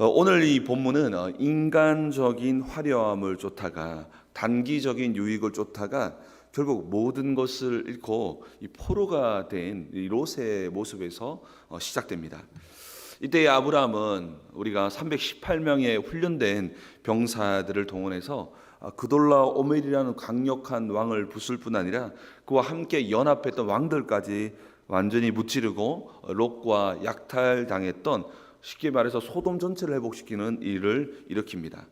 오늘 이 본문은 인간적인 화려함을 쫓다가 단기적인 유익을 쫓다가 결국 모든 것을 잃고 이 포로가 된 이 롯의 모습에서 시작됩니다. 이때 아브라함은 우리가 318명의 훈련된 병사들을 동원해서 그돌라 오멜이라는 강력한 왕을 부술 뿐 아니라 그와 함께 연합했던 왕들까지 완전히 무찌르고 롯과 약탈당했던, 쉽게 말해서 소돔 전체를 회복시키는 일을 일으킵니다.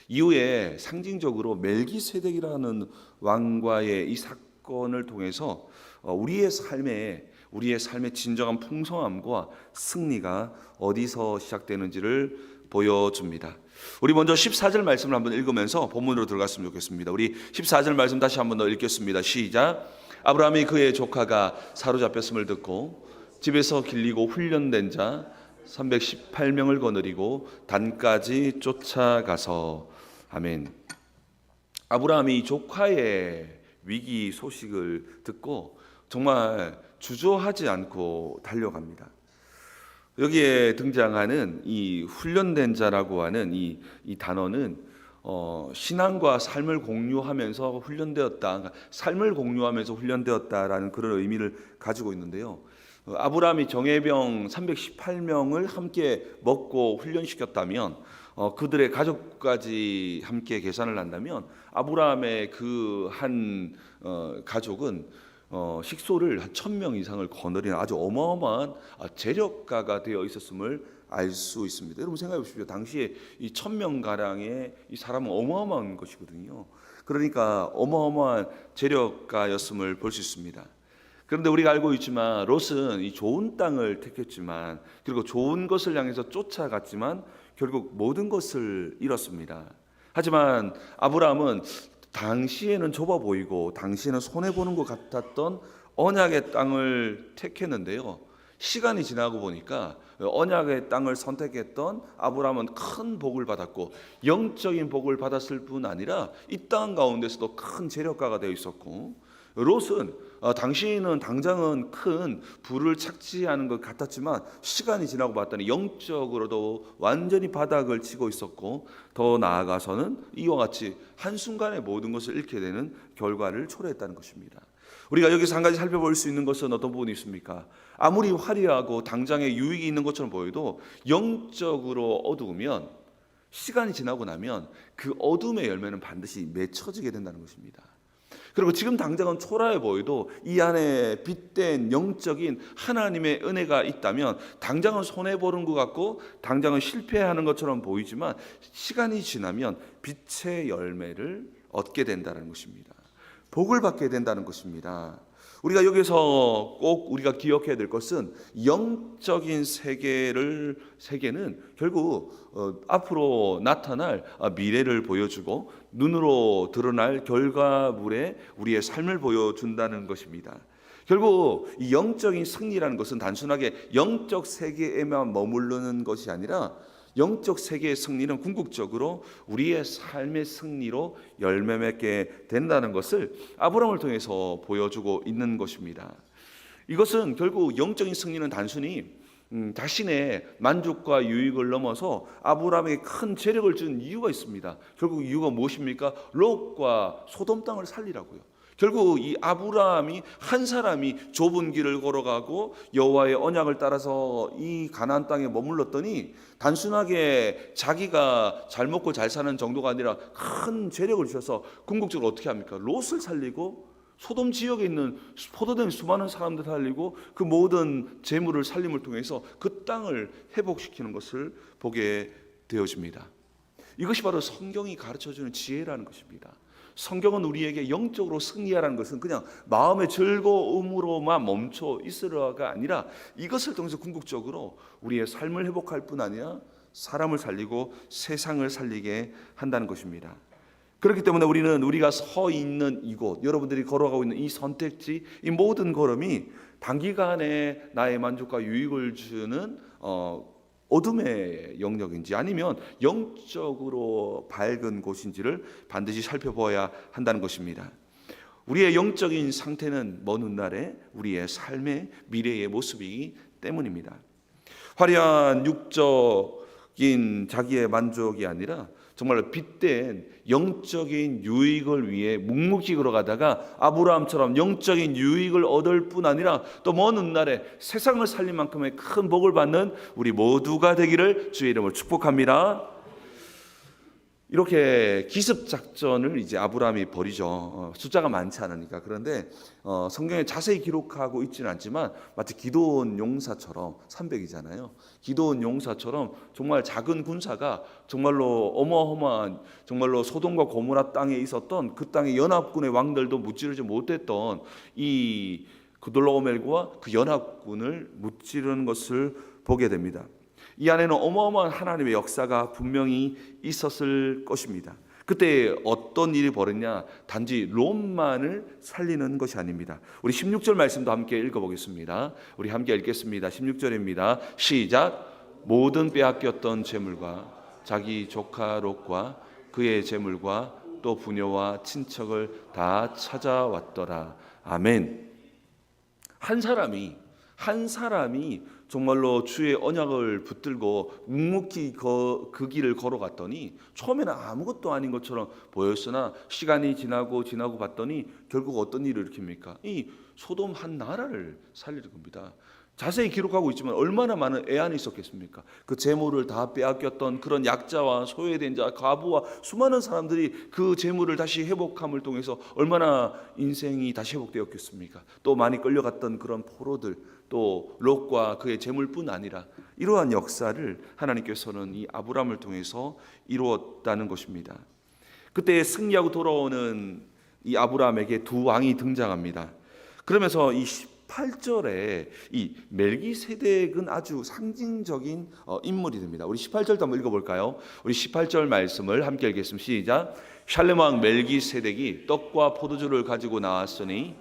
이후에 상징적으로 멜기세덱이라는 왕과의 이 사건을 통해서 우리의 삶의 진정한 풍성함과 승리가 어디서 시작되는지를 보여줍니다. 우리 먼저 14절 말씀을 한번 읽으면서 본문으로 들어갔으면 좋겠습니다. 우리 14절 말씀 다시 한번 더 읽겠습니다. 시작. 아브라함이 그의 조카가 사로잡혔음을 듣고 집에서 길리고 훈련된 자 318명을 거느리고 단까지 쫓아가서. 아멘. 아브라함이 조카의 위기 소식을 듣고 정말 주저하지 않고 달려갑니다. 여기에 등장하는 이 훈련된 자라고 하는 이 단어는 신앙과 삶을 공유하면서 훈련되었다, 삶을 공유하면서 훈련되었다라는 그런 의미를 가지고 있는데요. 아브라함이 정예병 318명을 함께 먹고 훈련시켰다면, 그들의 가족까지 함께 계산을 한다면 아브라함의 그 한 가족은 식소를 한 1000명 이상을 거느리는 아주 어마어마한 재력가가 되어 있었음을 알 수 있습니다. 여러분 생각해 보십시오. 당시에 이 1000명 가량의 이 사람은 어마어마한 것이거든요. 그러니까 어마어마한 재력가였음을 볼 수 있습니다. 그런데 우리가 알고 있지만 롯은 이 좋은 땅을 택했지만, 그리고 좋은 것을 향해서 쫓아갔지만 결국 모든 것을 잃었습니다. 하지만 아브라함은 당시에는 좁아 보이고 당시에는 손해보는 것 같았던 언약의 땅을 택했는데요, 시간이 지나고 보니까 언약의 땅을 선택했던 아브라함은 큰 복을 받았고, 영적인 복을 받았을 뿐 아니라 이 땅 가운데서도 큰 재력가가 되어 있었고, 롯은 당시에는 당장은 큰 부를 착취하는 것 같았지만 시간이 지나고 봤더니 영적으로도 완전히 바닥을 치고 있었고, 더 나아가서는 이와 같이 한순간에 모든 것을 잃게 되는 결과를 초래했다는 것입니다. 우리가 여기서 한 가지 살펴볼 수 있는 것은 어떤 부분이 있습니까? 아무리 화려하고 당장에 유익이 있는 것처럼 보여도 영적으로 어두우면, 시간이 지나고 나면 그 어둠의 열매는 반드시 맺혀지게 된다는 것입니다. 그리고 지금 당장은 초라해 보여도 이 안에 빛된 영적인 하나님의 은혜가 있다면 당장은 손해보는 것 같고 당장은 실패하는 것처럼 보이지만 시간이 지나면 빛의 열매를 얻게 된다는 것입니다. 복을 받게 된다는 것입니다. 우리가 여기서 꼭 우리가 기억해야 될 것은, 영적인 세계는 결국 앞으로 나타날 미래를 보여주고 눈으로 드러날 결과물에 우리의 삶을 보여준다는 것입니다. 결국 이 영적인 승리라는 것은 단순하게 영적 세계에만 머무르는 것이 아니라, 영적 세계의 승리는 궁극적으로 우리의 삶의 승리로 열매 맺게 된다는 것을 아브라함을 통해서 보여주고 있는 것입니다. 이것은 결국 영적인 승리는 단순히 자신의 만족과 유익을 넘어서 아브라함에게 큰 재력을 준 이유가 있습니다. 결국 이유가 무엇입니까? 롯과 소돔 땅을 살리라고요. 결국 이 아브라함이 한 사람이 좁은 길을 걸어가고 여호와의 언약을 따라서 이 가나안 땅에 머물렀더니 단순하게 자기가 잘 먹고 잘 사는 정도가 아니라 큰 재력을 주셔서 궁극적으로 어떻게 합니까? 롯을 살리고 소돔 지역에 있는 포도된 수많은 사람들 살리고 그 모든 재물을 살림을 통해서 그 땅을 회복시키는 것을 보게 되어집니다. 이것이 바로 성경이 가르쳐주는 지혜라는 것입니다. 성경은 우리에게 영적으로 승리하라는 것은 그냥 마음의 즐거움으로만 멈춰 있으라가 아니라, 이것을 통해서 궁극적으로 우리의 삶을 회복할 뿐 아니라 사람을 살리고 세상을 살리게 한다는 것입니다. 그렇기 때문에 우리가 서 있는 이곳, 여러분들이 걸어가고 있는 이 선택지, 이 모든 걸음이 단기간에 나의 만족과 유익을 주는 어둠의 영역인지 아니면 영적으로 밝은 곳인지를 반드시 살펴보아야 한다는 것입니다. 우리의 영적인 상태는 먼 훗날에 우리의 삶의 미래의 모습이기 때문입니다. 화려한 육적 자기의 만족이 아니라 정말로 빗댄 영적인 유익을 위해 묵묵히 걸어가다가 아브라함처럼 영적인 유익을 얻을 뿐 아니라 또 먼 훗날에 세상을 살릴 만큼의 큰 복을 받는 우리 모두가 되기를 주의 이름으로 축복합니다. 이렇게 기습 작전을 이제 아브라함이 벌이죠. 숫자가 많지 않으니까. 그런데 성경에 자세히 기록하고 있지는 않지만 마치 기드온 용사처럼 300이잖아요. 기드온 용사처럼 정말 작은 군사가 정말로 어마어마한 정말로 소돔과 고모라 땅에 있었던 그 땅의 연합군의 왕들도 무찌르지 못했던 이 그돌라오멜과 그 연합군을 무찌르는 것을 보게 됩니다. 이 안에는 어마어마한 하나님의 역사가 분명히 있었을 것입니다. 그때 어떤 일이 벌어졌냐? 단지 롬만을 살리는 것이 아닙니다. 우리 16절 말씀도 함께 읽어보겠습니다. 우리 함께 읽겠습니다. 16절입니다. 시작. 모든 빼앗겼던 재물과 자기 조카 롯과 그의 재물과 또 부녀와 친척을 다 찾아왔더라. 아멘. 한 사람이 정말로 주의 언약을 붙들고 묵묵히 그 길을 걸어갔더니 처음에는 아무것도 아닌 것처럼 보였으나 시간이 지나고 봤더니 결국 어떤 일을 일으킵니까? 이 소돔 한 나라를 살리는 겁니다. 자세히 기록하고 있지만 얼마나 많은 애안이 있었겠습니까? 그 재물을 다 빼앗겼던 그런 약자와 소외된 자, 과부와 수많은 사람들이 그 재물을 다시 회복함을 통해서 얼마나 인생이 다시 회복되었겠습니까? 또 많이 끌려갔던 그런 포로들, 또 롯과 그의 재물뿐 아니라 이러한 역사를 하나님께서는 이 아브라함을 통해서 이루었다는 것입니다. 그때 승리하고 돌아오는 이 아브라함에게 두 왕이 등장합니다. 그러면서 이 18절에 이 멜기세덱은 아주 상징적인 인물이 됩니다. 우리 18절도 한번 읽어볼까요? 우리 18절 말씀을 함께 읽겠습니다. 시작. 샬렘 왕 멜기세덱이 떡과 포도주를 가지고 나왔으니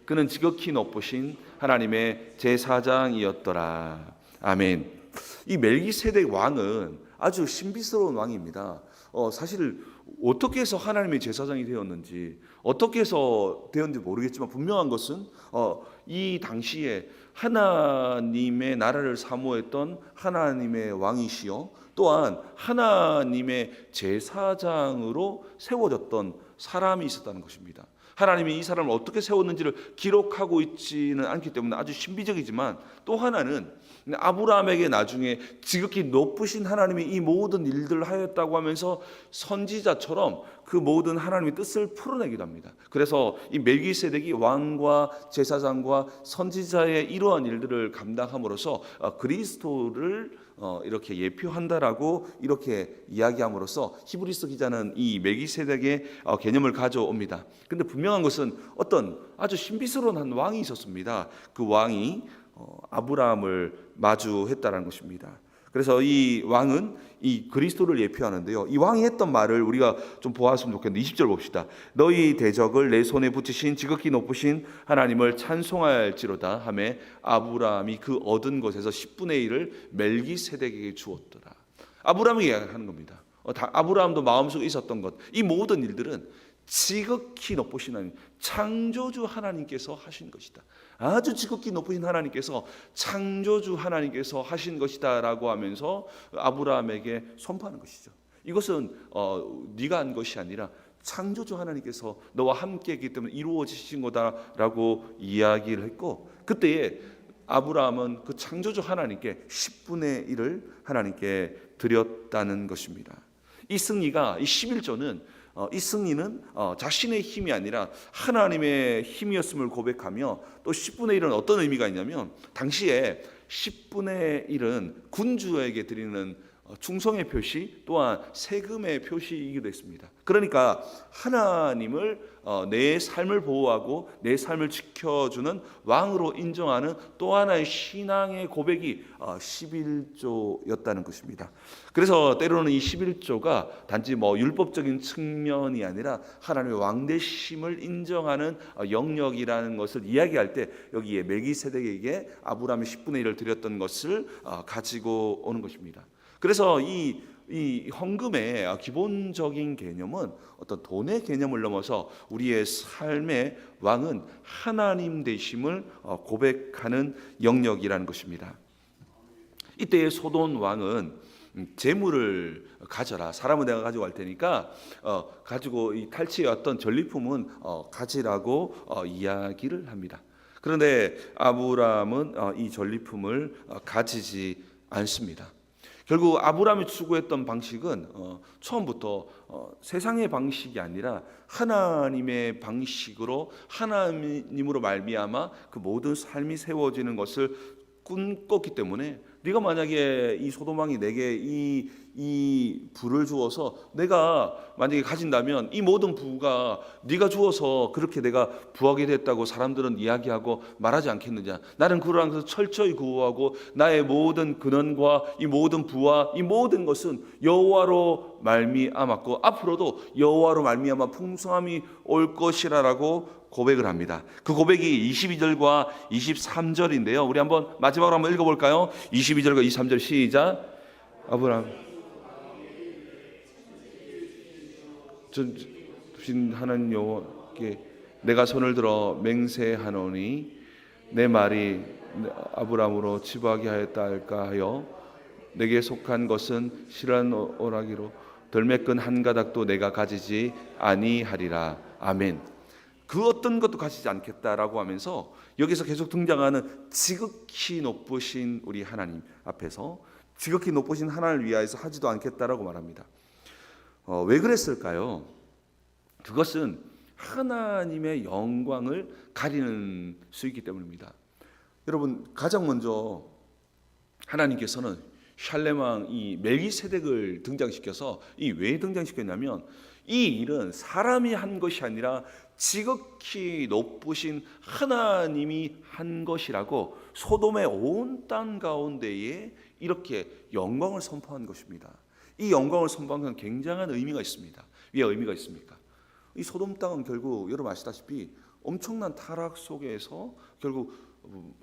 그는 지극히 높으신 하나님의 제사장이었더라. 아멘. 이 멜기세덱 왕은 아주 신비스러운 왕입니다. 사실 어떻게 해서 하나님의 제사장이 되었는지 어떻게 해서 되었는지 모르겠지만 분명한 것은 이 당시에 하나님의 나라를 사모했던 하나님의 왕이시요 또한 하나님의 제사장으로 세워졌던 사람이 있었다는 것입니다. 하나님이 이 사람을 어떻게 세웠는지를 기록하고 있지는 않기 때문에 아주 신비적이지만 또 하나는 아브라함에게 나중에 지극히 높으신 하나님이 이 모든 일들을 하였다고 하면서 선지자처럼 그 모든 하나님의 뜻을 풀어내기도 합니다. 그래서 이 멜기세덱이 왕과 제사장과 선지자의 이러한 일들을 감당함으로써 그리스도를 이렇게 예표한다라고 이렇게 이야기함으로써 히브리서 기자는 이 멜기세덱의 개념을 가져옵니다. 근데 분명한 것은 어떤 아주 신비스러운 한 왕이 있었습니다. 그 왕이 아브라함을 마주했다는 것입니다. 그래서 이 왕은 이 그리스도를 예표하는데요. 이 왕이 했던 말을 우리가 좀 보았으면 좋겠는데 20절 봅시다. 너희 대적을 내 손에 붙이신 지극히 높으신 하나님을 찬송할지로다 하매 아브라함이 그 얻은 것에서 10분의 1을 멜기세덱에게 주었더라. 아브라함이 이야기하는 겁니다. 아브라함도 마음속에 있었던 것, 이 모든 일들은 지극히 높으신 하나님, 창조주 하나님께서 하신 것이다. 아주 지극히 높으신 하나님께서 창조주 하나님께서 하신 것이다 라고 하면서 아브라함에게 선포하는 것이죠. 이것은 네가 한 것이 아니라 창조주 하나님께서 너와 함께 했기 때문에 이루어지신 거다라고 이야기를 했고, 그때에 아브라함은 그 창조주 하나님께 10분의 1을 하나님께 드렸다는 것입니다. 이 승리가, 이 11조는 이 승리는 자신의 힘이 아니라 하나님의 힘이었음을 고백하며, 또 10분의 1은 어떤 의미가 있냐면 당시에 10분의 1은 군주에게 드리는 충성의 표시 또한 세금의 표시이기도 했습니다. 그러니까 하나님을 내 삶을 보호하고 내 삶을 지켜주는 왕으로 인정하는 또 하나의 신앙의 고백이 11조였다는 것입니다. 그래서 때로는 이 11조가 단지 율법적인 측면이 아니라 하나님의 왕되심을 인정하는 영역이라는 것을 이야기할 때 여기에 멜기세덱에게 아브라함의 10분의 1을 드렸던 것을 가지고 오는 것입니다. 그래서 이 헌금의 기본적인 개념은 어떤 돈의 개념을 넘어서 우리의 삶의 왕은 하나님 되심을 고백하는 영역이라는 것입니다. 이때의 소돔 왕은 재물을 가져라. 사람은 내가 가지고 갈 테니까 가지고 이 탈취해 왔던 전리품은 가지라고 이야기를 합니다. 그런데 아브라함은 이 전리품을 가지지 않습니다. 결국 아브라함이 추구했던 방식은 처음부터 세상의 방식이 아니라 하나님의 방식으로, 하나님으로 말미암아 그 모든 삶이 세워지는 것을 꿈꿨기 때문에, 네가 만약에 이 소돔 왕이 내게 이 부를 주어서 내가 만약에 가진다면 이 모든 부가 네가 주어서 그렇게 내가 부하게 됐다고 사람들은 이야기하고 말하지 않겠느냐. 나는 그를 항상 철저히 구호하고 나의 모든 근원과 이 모든 부와 이 모든 것은 여호와로 말미암았고 앞으로도 여호와로 말미암아 풍성함이 올 것이라라고 고백을 합니다. 그 고백이 22절과 23절인데요. 우리 한번 마지막으로 한번 읽어볼까요? 22절과 23절 시작. 아브라함 주신 하나님 여호와께 내가 손을 들어 맹세하노니 내 말이 아브라함으로 치부하게 하였다 할까 하여 내게 속한 것은 실한 오라기로 덜매끈 한 가닥도 내가 가지지 아니하리라. 아멘. 그 어떤 것도 가지지 않겠다라고 하면서 여기서 계속 등장하는 지극히 높으신 우리 하나님 앞에서 지극히 높으신 하나님을 위하여서 하지도 않겠다라고 말합니다. 왜 그랬을까요? 그것은 하나님의 영광을 가리는 수이기 때문입니다. 여러분, 가장 먼저 하나님께서는 샬렘왕 이 멜기세덱을 등장시켜서 이 왜 등장시켰냐면 이 일은 사람이 한 것이 아니라 지극히 높으신 하나님이 한 것이라고 소돔의 온 땅 가운데에 이렇게 영광을 선포한 것입니다. 이 영광을 선포한 건 굉장한 의미가 있습니다. 왜 의미가 있습니까? 이 소돔 땅은 결국 여러분 아시다시피 엄청난 타락 속에서 결국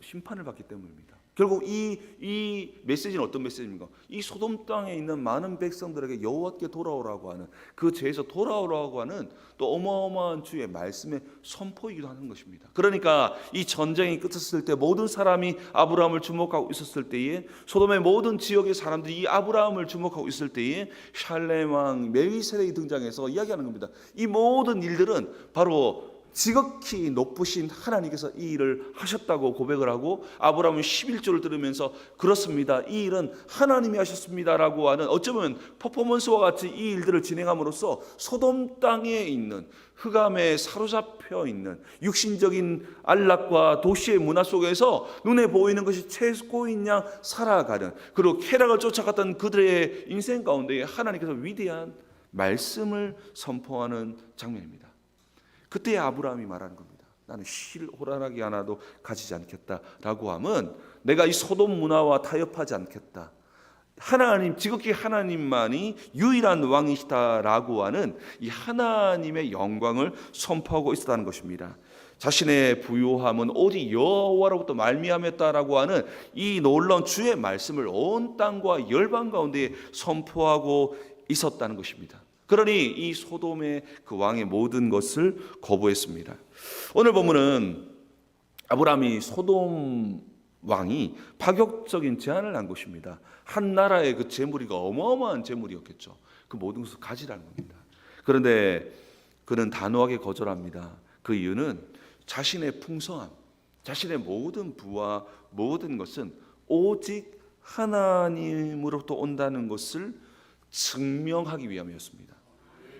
심판을 받기 때문입니다. 결국 이 메시지는 어떤 메시지입니까? 이 소돔 땅에 있는 많은 백성들에게 여호와께 돌아오라고 하는, 그 죄에서 돌아오라고 하는 또 어마어마한 주의 말씀의 선포이기도 하는 것입니다. 그러니까 이 전쟁이 끝났을 때 모든 사람이 아브라함을 주목하고 있었을 때에, 소돔의 모든 지역의 사람들이 이 아브라함을 주목하고 있을 때에 샬렘 왕 멜기세덱이 등장해서 이야기하는 겁니다. 이 모든 일들은 바로 지극히 높으신 하나님께서 이 일을 하셨다고 고백을 하고, 아브라함은 11조를 들으면서 그렇습니다, 이 일은 하나님이 하셨습니다라고 하는, 어쩌면 퍼포먼스와 같이 이 일들을 진행함으로써 소돔 땅에 있는 흑암에 사로잡혀 있는 육신적인 안락과 도시의 문화 속에서 눈에 보이는 것이 최고인 양 살아가는, 그리고 쾌락을 쫓아갔던 그들의 인생 가운데 하나님께서 위대한 말씀을 선포하는 장면입니다. 그때 아브라함이 말하는 겁니다. 나는 실 호란하게 하나도 가지지 않겠다라고 하면 내가 이 소돔 문화와 타협하지 않겠다. 하나님, 지극히 하나님만이 유일한 왕이시다라고 하는 이 하나님의 영광을 선포하고 있었다는 것입니다. 자신의 부요함은 오직 여호와로부터 말미암았다라고 하는 이 놀라운 주의 말씀을 온 땅과 열방 가운데 선포하고 있었다는 것입니다. 그러니 이 소돔의 그 왕의 모든 것을 거부했습니다. 오늘 본문은 아브라함이 소돔 왕이 파격적인 제안을 한 것입니다. 한 나라의 그 재물이가 어마어마한 재물이었겠죠. 그 모든 것을 가지라는 겁니다. 그런데 그는 단호하게 거절합니다. 그 이유는 자신의 풍성함, 자신의 모든 부와 모든 것은 오직 하나님으로부터 온다는 것을 증명하기 위함이었습니다.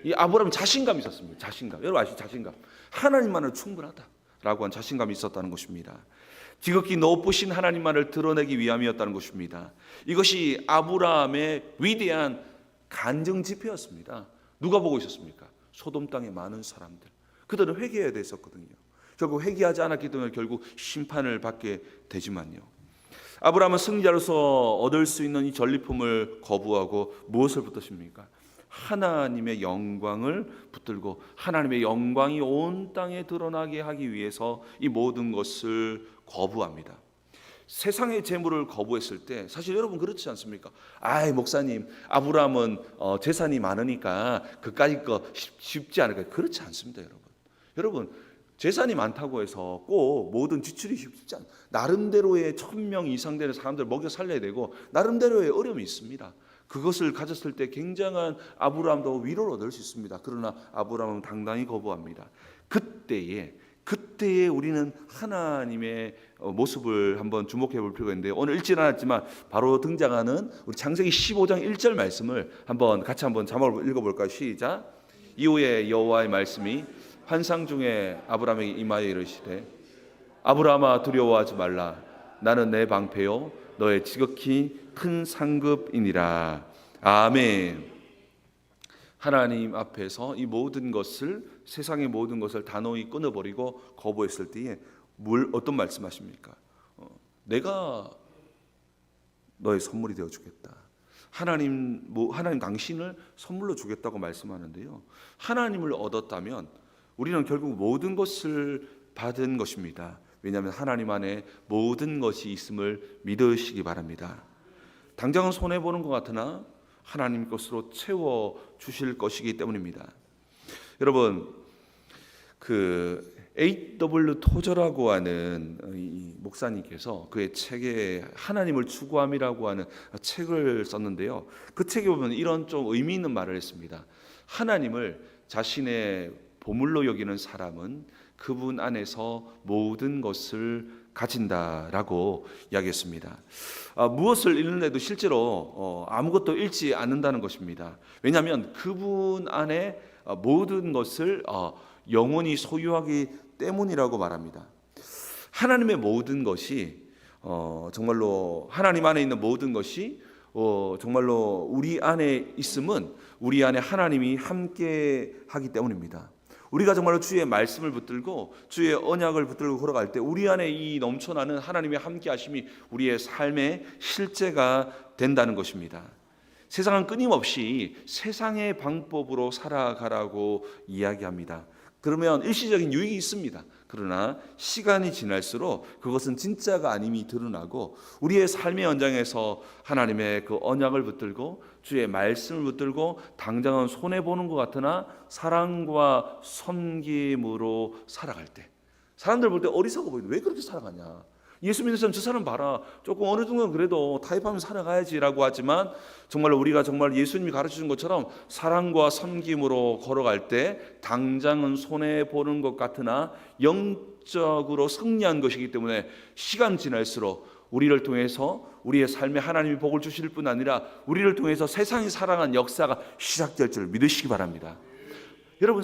이 아브라함은 자신감이 있었습니다. 자신감. 여러분 아시죠? 자신감. 하나님만을 충분하다라고 한 자신감이 있었다는 것입니다. 지극히 높으신 하나님만을 드러내기 위함이었다는 것입니다. 이것이 아브라함의 위대한 간증 집회였습니다. 누가 보고 있었습니까? 소돔 땅의 많은 사람들. 그들은 회개해야 됐었거든요. 결국 회개하지 않았기 때문에 결국 심판을 받게 되지만요. 아브라함은 승리자로서 얻을 수 있는 이 전리품을 거부하고 무엇을 붙드십니까? 하나님의 영광을 붙들고 하나님의 영광이 온 땅에 드러나게 하기 위해서 이 모든 것을 거부합니다. 세상의 재물을 거부했을 때 사실 여러분 그렇지 않습니까? 아이 목사님, 아브라함은 재산이 많으니까 그까짓 거 쉽지 않을까요? 그렇지 않습니다. 여러분 재산이 많다고 해서 꼭 모든 지출이 쉽지 않아요. 나름대로의 1000명 이상 되는 사람들 먹여 살려야 되고 나름대로의 어려움이 있습니다. 그것을 가졌을 때 굉장한 아브라함도 위로를 얻을 수 있습니다. 그러나 아브라함은 당당히 거부합니다. 그때에 우리는 하나님의 모습을 한번 주목해 볼 필요가 있는데요. 오늘 읽지는 않았지만 바로 등장하는 우리 창세기 15장 1절 말씀을 같이 한번 자막을 읽어볼까요? 시작. 이후에 여호와의 말씀이 환상 중에 아브라함에게 임하여 이르시되 아브라함아 두려워하지 말라. 나는 내 방패요 너의 지극히 큰 상급이니라. 아멘. 하나님 앞에서 이 모든 것을, 세상의 모든 것을 단호히 끊어버리고 거부했을 때에 어떤 말씀하십니까? 내가 너의 선물이 되어주겠다. 하나님 당신을 선물로 주겠다고 말씀하는데요. 하나님을 얻었다면 우리는 결국 모든 것을 받은 것입니다. 왜냐하면 하나님 안에 모든 것이 있음을 믿으시기 바랍니다. 당장은 손해보는 것 같으나 하나님 것으로 채워주실 것이기 때문입니다. 여러분, A.W. 토저라고 하는 이 목사님께서 그의 책에 하나님을 추구함이라고 하는 책을 썼는데요. 그 책에 보면 이런 좀 의미 있는 말을 했습니다. 하나님을 자신의 보물로 여기는 사람은 그분 안에서 모든 것을 가진다라고 이야기했습니다. 무엇을 잃는데도 실제로 아무것도 잃지 않는다는 것입니다. 왜냐하면 그분 안에 모든 것을 영원히 소유하기 때문이라고 말합니다. 하나님의 모든 것이 정말로 하나님 안에 있는 모든 것이 정말로 우리 안에 있음은 우리 안에 하나님이 함께 하기 때문입니다. 우리가 정말로 주의 말씀을 붙들고 주의 언약을 붙들고 걸어갈 때 우리 안에 이 넘쳐나는 하나님의 함께 하심이 우리의 삶의 실제가 된다는 것입니다. 세상은 끊임없이 세상의 방법으로 살아가라고 이야기합니다. 그러면 일시적인 유익이 있습니다. 그러나 시간이 지날수록 그것은 진짜가 아님이 드러나고 우리의 삶의 현장에서 하나님의 그 언약을 붙들고 주의 말씀을 붙들고 당장은 손해보는 것 같으나 사랑과 섬김으로 살아갈 때 사람들 볼 때 어리석어 보이는데 왜 그렇게 살아가냐? 예수 믿는 사람 저 사람 봐라. 조금 어느 정도는 그래도 타협하면서 살아가야지라고 하지만 정말 우리가 정말 예수님이 가르쳐준 것처럼 사랑과 섬김으로 걸어갈 때 당장은 손해보는 것 같으나 영적으로 승리한 것이기 때문에 시간 지날수록 우리를 통해서 우리의 삶에 하나님이 복을 주실 뿐 아니라 우리를 통해서 세상이 살아가는 역사가 시작될 줄 믿으시기 바랍니다. 여러분,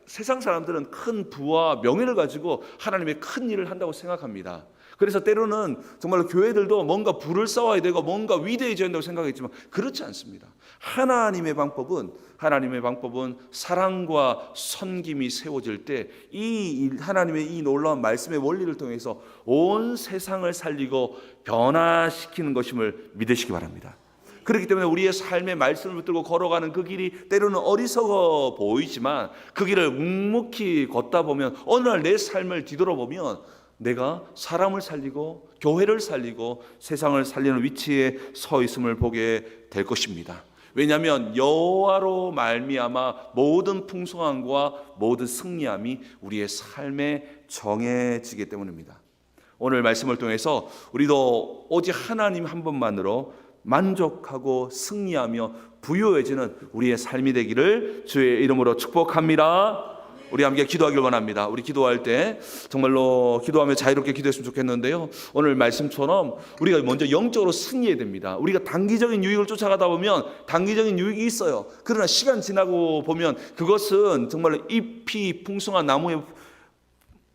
세상 사람들은 큰 부와 명예를 가지고 하나님의 큰 일을 한다고 생각합니다. 그래서 때로는 정말로 교회들도 뭔가 부를 쌓아야 되고 뭔가 위대해져야 된다고 생각했지만 그렇지 않습니다. 하나님의 방법은 사랑과 섬김이 세워질 때 이 하나님의 이 놀라운 말씀의 원리를 통해서 온 세상을 살리고 변화시키는 것임을 믿으시기 바랍니다. 그렇기 때문에 우리의 삶의 말씀을 붙들고 걸어가는 그 길이 때로는 어리석어 보이지만 그 길을 묵묵히 걷다 보면 어느 날 내 삶을 뒤돌아보면 내가 사람을 살리고 교회를 살리고 세상을 살리는 위치에 서 있음을 보게 될 것입니다. 왜냐하면 여호와로 말미암아 모든 풍성함과 모든 승리함이 우리의 삶에 정해지기 때문입니다. 오늘 말씀을 통해서 우리도 오직 하나님 한 분만으로 만족하고 승리하며 부유해지는 우리의 삶이 되기를 주의 이름으로 축복합니다. 우리 함께 기도하길 원합니다. 우리 기도할 때 정말로 기도하며 자유롭게 기도했으면 좋겠는데요. 오늘 말씀처럼 우리가 먼저 영적으로 승리해야 됩니다. 우리가 단기적인 유익을 쫓아가다 보면 단기적인 유익이 있어요. 그러나 시간 지나고 보면 그것은 정말로 잎이 풍성한 나무에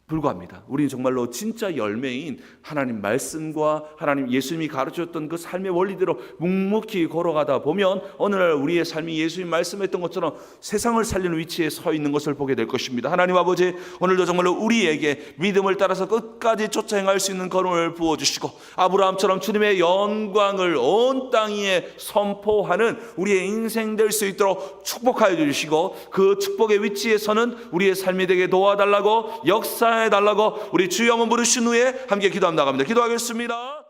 불과합니다. 우리는 정말로 진짜 열매인 하나님 말씀과 하나님 예수님이 가르쳤던 그 삶의 원리대로 묵묵히 걸어가다 보면 어느 날 우리의 삶이 예수님 말씀했던 것처럼 세상을 살리는 위치에 서 있는 것을 보게 될 것입니다. 하나님 아버지, 오늘도 정말로 우리에게 믿음을 따라서 끝까지 쫓아 행할 수 있는 걸음을 부어주시고 아브라함처럼 주님의 영광을 온 땅 위에 선포하는 우리의 인생 될 수 있도록 축복하여 주시고 그 축복의 위치에서는 우리의 삶이 되게 도와달라고 역사해 달라고 우리 주여 한번 부르신 후에 함께 기도하며 나갑니다. 기도하겠습니다.